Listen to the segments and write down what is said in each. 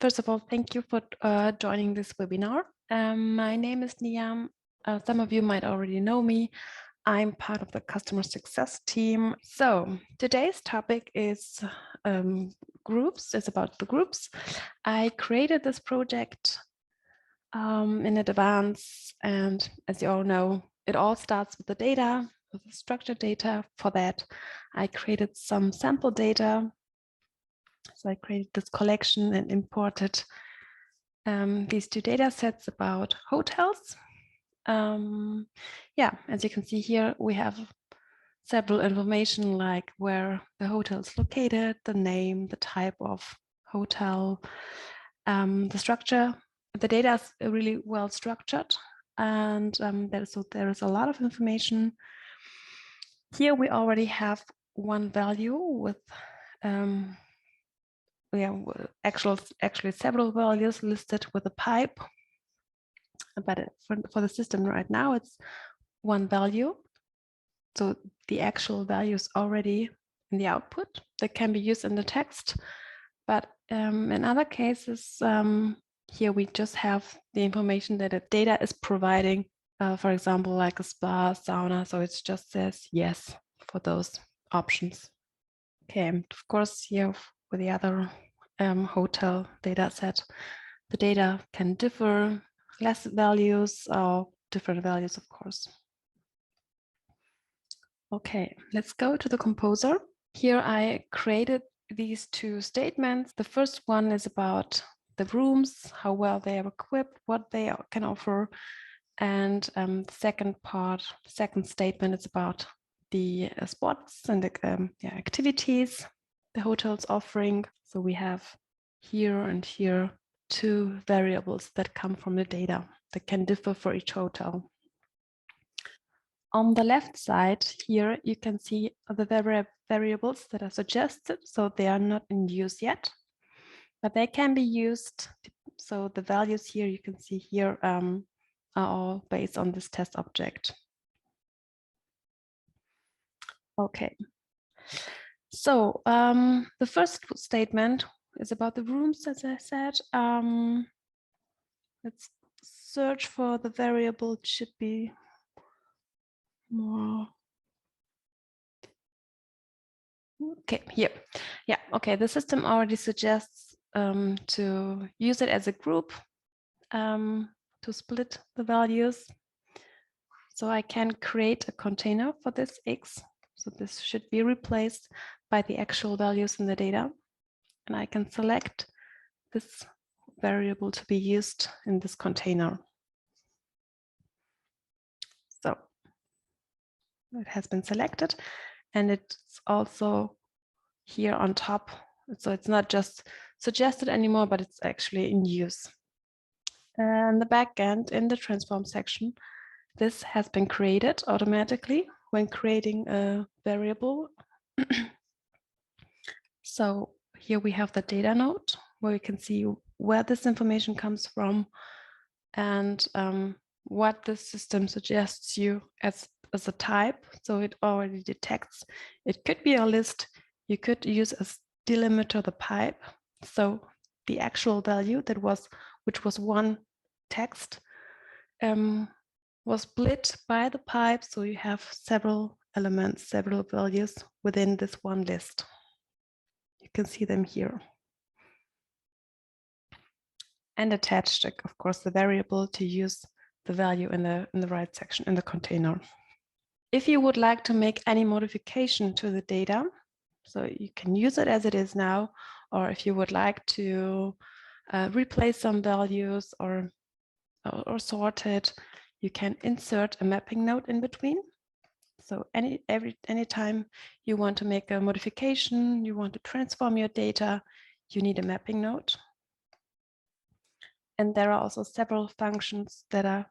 First of all, thank you for joining this webinar. My name is Nyam. Some of you might already know me. I'm part of the customer success team. So today's topic is groups. It's about the groups. I created this project in advance, and as you all know, it all starts with the data, with the structured data. For that, I created some sample data. So I created this collection and imported these two data sets about hotels. Yeah, as you can see here, we have several information like where the hotel is located, the name, the type of hotel, the structure. The data is really well structured, and there is a lot of information. Here we already have one value with actually several values listed with a pipe, but for the system right now it's one value, so the actual value is already in the output that can be used in the text. But in other cases, here we just have the information that the data is providing, for example, like a spa, sauna, so it just says yes for those options. Okay, and of course here with the other hotel data set, the data can differ, less values or different values, of course. Okay, let's go to the composer. Here I created these two statements. The first one is about the rooms, how well they are equipped, what they can offer. And the second statement is about the spots and the activities the hotel's offering. So we have here and here two variables that come from the data that can differ for each hotel. On the left side here, you can see the variables that are suggested. So they are not in use yet, but they can be used. So the values here you can see here are all based on this test object. Okay. So the first statement is about the rooms, as I said. Let's search for the variable. It should be more. Okay, here. Yeah, okay. The system already suggests to use it as a group to split the values. So I can create a container for this X. So this should be replaced by the actual values in the data. And I can select this variable to be used in this container. So it has been selected, and it's also here on top. So it's not just suggested anymore, but it's actually in use. And the backend in the transform section, this has been created automatically when creating a variable. So here we have the data node where we can see where this information comes from and what the system suggests you as a type. So it already detects. It could be a list. You could use a delimiter the pipe. So the actual value which was one text was split by the pipe. So you have several elements, several values within this one list. You can see them here. And attached, of course, the variable to use the value in the right section in the container. If you would like to make any modification to the data, so you can use it as it is now, or if you would like to replace some values or sort it, you can insert a mapping node in between. So anytime you want to make a modification, you want to transform your data, you need a mapping node. And there are also several functions that are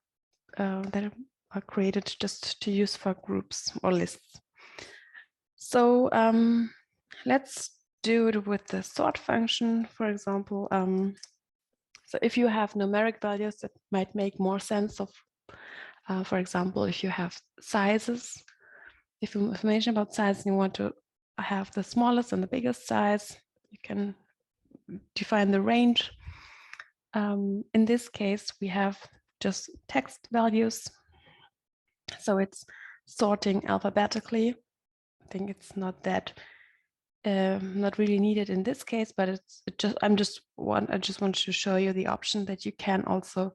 created just to use for groups or lists. So let's do it with the sort function, for example. So if you have numeric values, that might make more sense of, for example, if you have sizes, if you have information about size and you want to have the smallest and the biggest size, you can define the range. In this case, we have just text values. So it's sorting alphabetically. I think it's not that not really needed in this case, but I just want to show you the option that you can also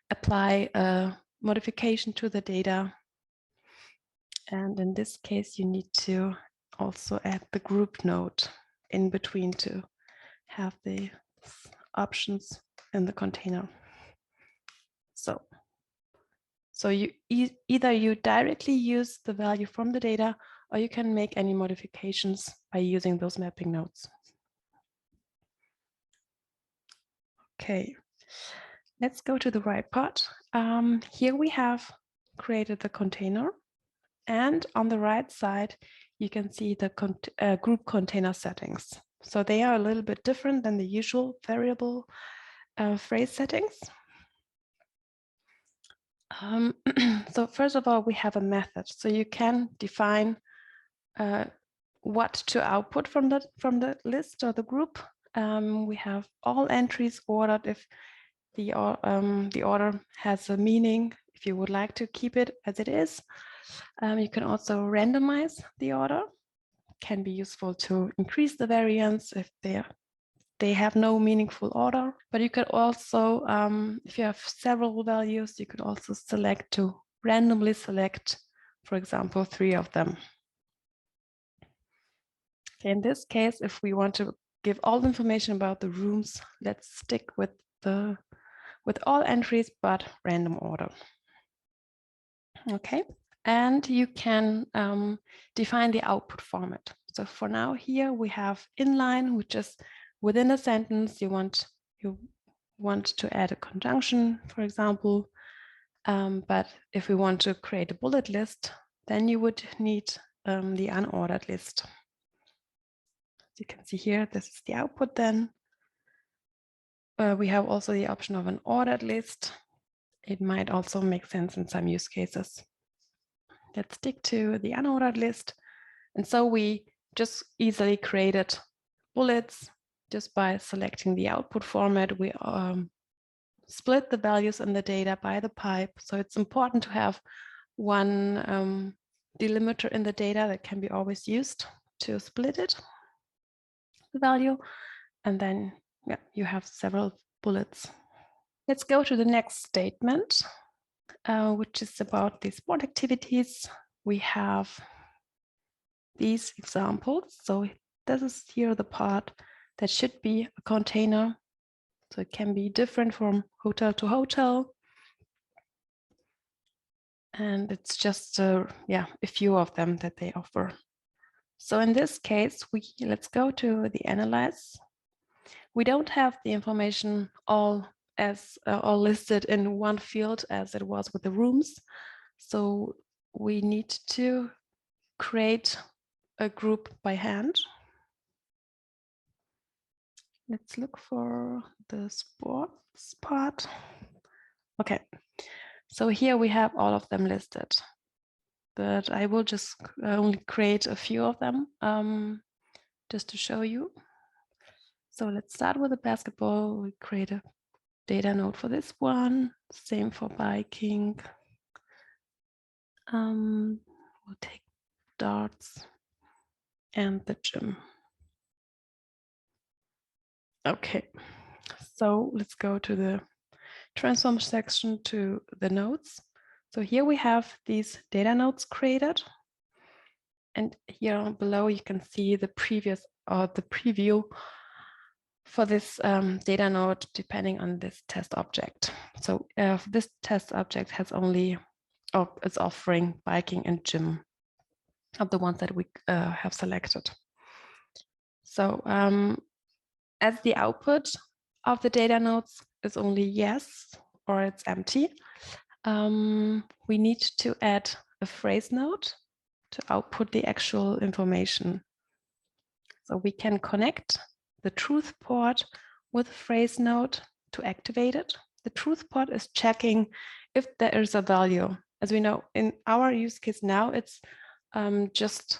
apply a modification to the data. And in this case, you need to also add the group node in between to have the options in the container. So you either you directly use the value from the data, or you can make any modifications by using those mapping nodes. Okay, let's go to the right part. Here we have created the container, and on the right side, you can see the group container settings. So they are a little bit different than the usual variable phrase settings. So first of all, we have a method. So you can define what to output from the list or the group. We have all entries ordered if the order has a meaning, if you would like to keep it as it is. You can also randomize the order. Can be useful to increase the variance if they have no meaningful order. But you could also, if you have several values, you could also select to randomly select, for example, 3 of them. Okay, in this case, if we want to give all the information about the rooms, let's stick with all entries, but random order. Okay, and you can define the output format. So for now here we have inline, which is within a sentence you want to add a conjunction, for example. But if we want to create a bullet list, then you would need the unordered list. As you can see here, this is the output then. We have also the option of an ordered list. It might also make sense in some use cases. Let's stick to the unordered list. And so we just easily created bullets just by selecting the output format. We split the values in the data by the pipe. So it's important to have one delimiter in the data that can be always used to split it, the value. And then you have several bullets. Let's go to the next statement, which is about the sport activities. We have these examples. So this is here the part that should be a container. So it can be different from hotel to hotel. And it's just a few of them that they offer. So in this case, let's go to the analyze. We don't have the information all listed in one field as it was with the rooms. So we need to create a group by hand. Let's look for the sports part. Okay, so here we have all of them listed, but I will just only create a few of them just to show you. So let's start with the basketball. We create a data node for this one. Same for biking. We'll take darts and the gym. Okay, so let's go to the transform section to the nodes. So here we have these data nodes created. And here below you can see the previous or the preview for this data node depending on this test object. So this test object has only, it's offering biking and gym of the ones that we have selected. So as the output of the data nodes is only yes or it's empty, we need to add a phrase node to output the actual information. So we can connect the truth port with a phrase node to activate it. The truth port is checking if there is a value. As we know, in our use case now, it's just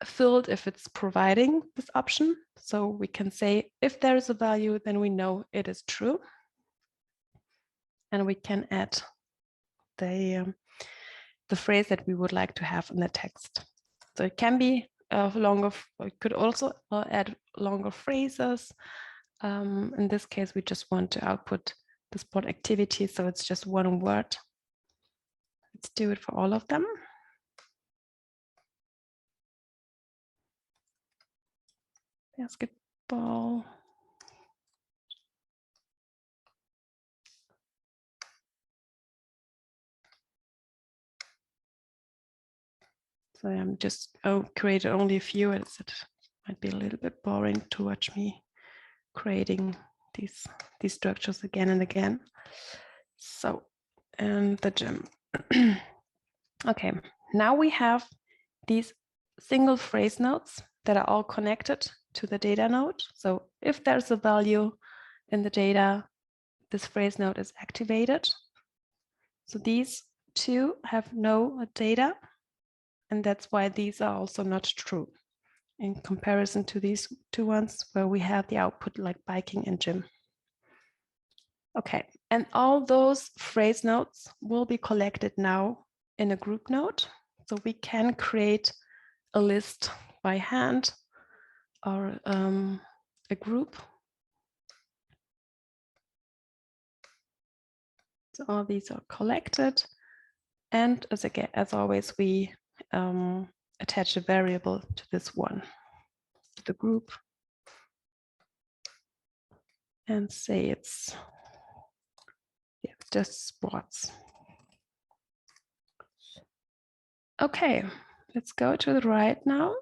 filled if it's providing this option. So we can say if there is a value, then we know it is true. and we can add the phrase that we would like to have in the text. So it can be longer, it could also add longer phrases. In this case, we just want to output the sport activity, so it's just one word. Let's do it for all of them. Basketball. So I'm just created only a few, as it might be a little bit boring to watch me creating these structures again and again. So, and the gym. Okay, now we have these single phrase nodes that are all connected to the data node. So if there's a value in the data, this phrase node is activated. So these two have no data, and that's why these are also not true in comparison to these two ones where we have the output like biking and gym. Okay, and all those phrase nodes will be collected now in a group node. So we can create a list by hand or a group. So all these are collected. And as always, we attach a variable to this one, to the group, and say it's just sports. Okay, let's go to the right now.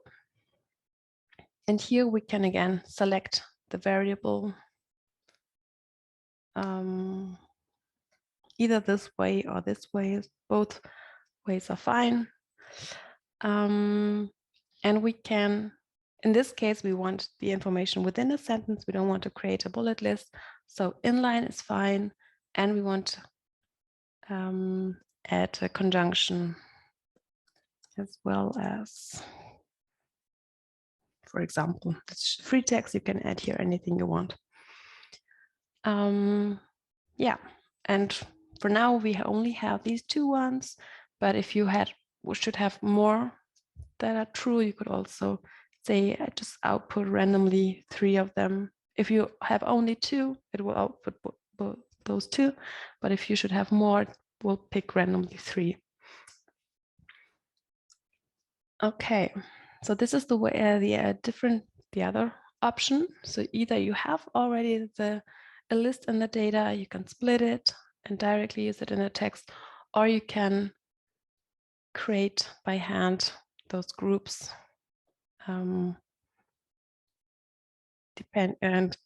And here we can again select the variable either this way or this way. Both ways are fine. And we can, in this case, we want the information within a sentence. We don't want to create a bullet list. So inline is fine. And we want to add a conjunction as well as, for example, it's free text. You can add here anything you want. Yeah, and for now we only have these two ones, but if you should have more that are true, you could also say I just output randomly 3 of them. If you have only 2, it will output those 2, but if you should have more, it will pick randomly 3. Okay, so this is the way the other option. So either you have already a list in the data, you can split it and directly use it in a text, or you can create by hand those groups and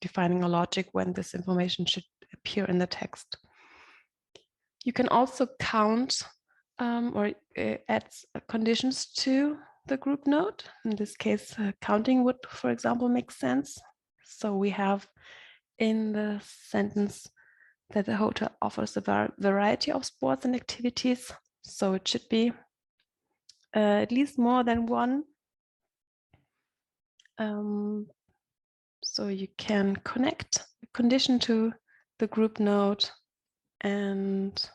defining a logic when this information should appear in the text. You can also count or add conditions to the group node. In this case, counting would, for example, make sense. So we have in the sentence that the hotel offers a variety of sports and activities. So it should be at least more than one. So you can connect a condition to the group node and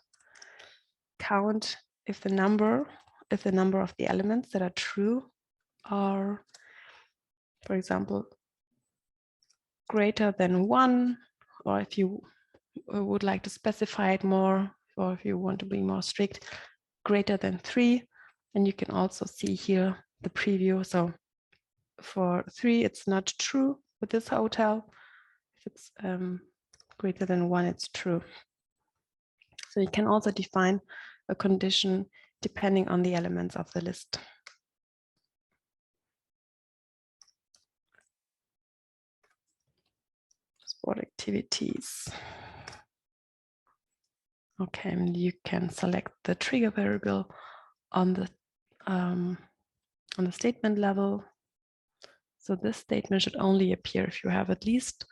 count if the number of the elements that are true are, for example, greater than 1, or if you would like to specify it more, or if you want to be more strict, greater than 3. And you can also see here the preview. So for 3, it's not true with this hotel. If it's greater than 1, it's true. So you can also define a condition depending on the elements of the list. Sport activities. Okay, and you can select the trigger variable on the statement level. So this statement should only appear if you have at least,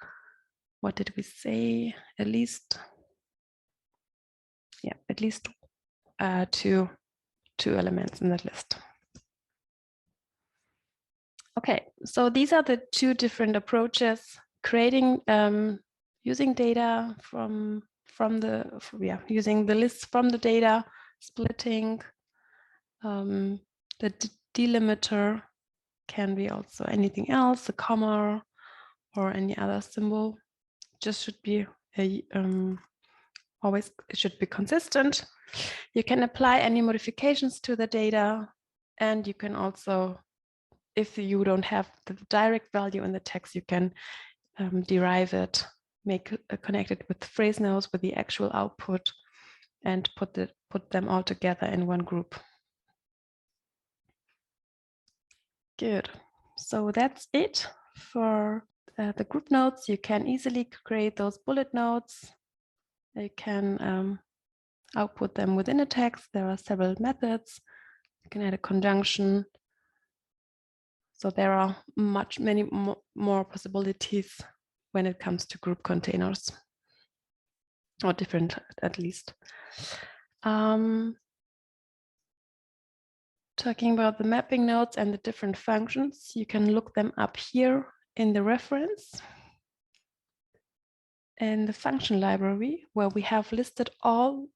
what did we say? At least, yeah, at least two elements in that list. Okay, so these are the 2 different approaches: creating using data from from the, using the lists from the data, splitting, the delimiter can be also anything else, a comma or any other symbol. Just should be always, it should be consistent. You can apply any modifications to the data, and you can also, if you don't have the direct value in the text, you can derive it, connect it with phrase nodes with the actual output, and put them all together in one group. Good. So that's it for the group nodes. You can easily create those bullet nodes. You can output them within a text. There are several methods. You can add a conjunction. So there are many more possibilities when it comes to group containers, or different at least. Talking about the mapping nodes and the different functions, you can look them up here in the reference. In the function library, where we have listed all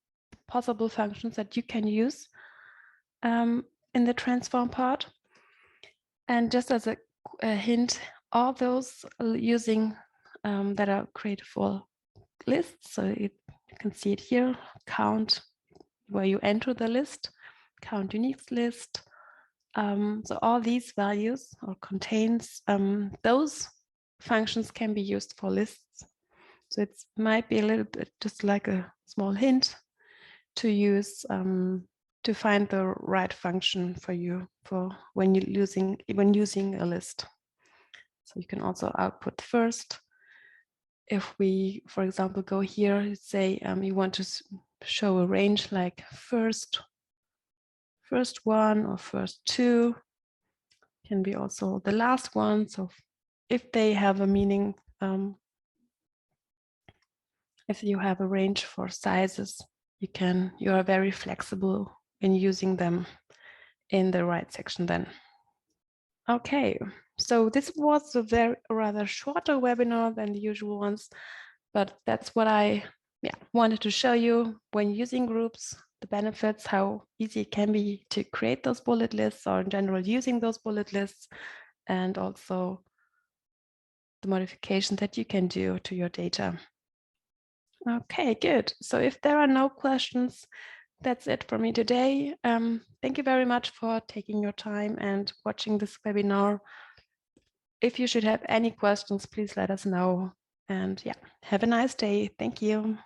possible functions that you can use in the transform part. And just as a hint, all those using that are created for lists, so you can see it here, count where you enter the list, count unique list. So all these values or contains, those functions can be used for lists. So it might be a little bit just like a small hint to use to find the right function for you for when using a list. So you can also output first. If we, for example, go here, say you want to show a range like first one or first two, can be also the last one. So if they have a meaning, if you have a range for sizes, you are very flexible in using them in the right section then. Okay, so this was a rather shorter webinar than the usual ones, but that's what I wanted to show you when using groups, the benefits, how easy it can be to create those bullet lists, or in general using those bullet lists, and also the modifications that you can do to your data. Okay, good. So if there are no questions, that's it for me today. Thank you very much for taking your time and watching this webinar. If you should have any questions, please let us know. And yeah, have a nice day. Thank you.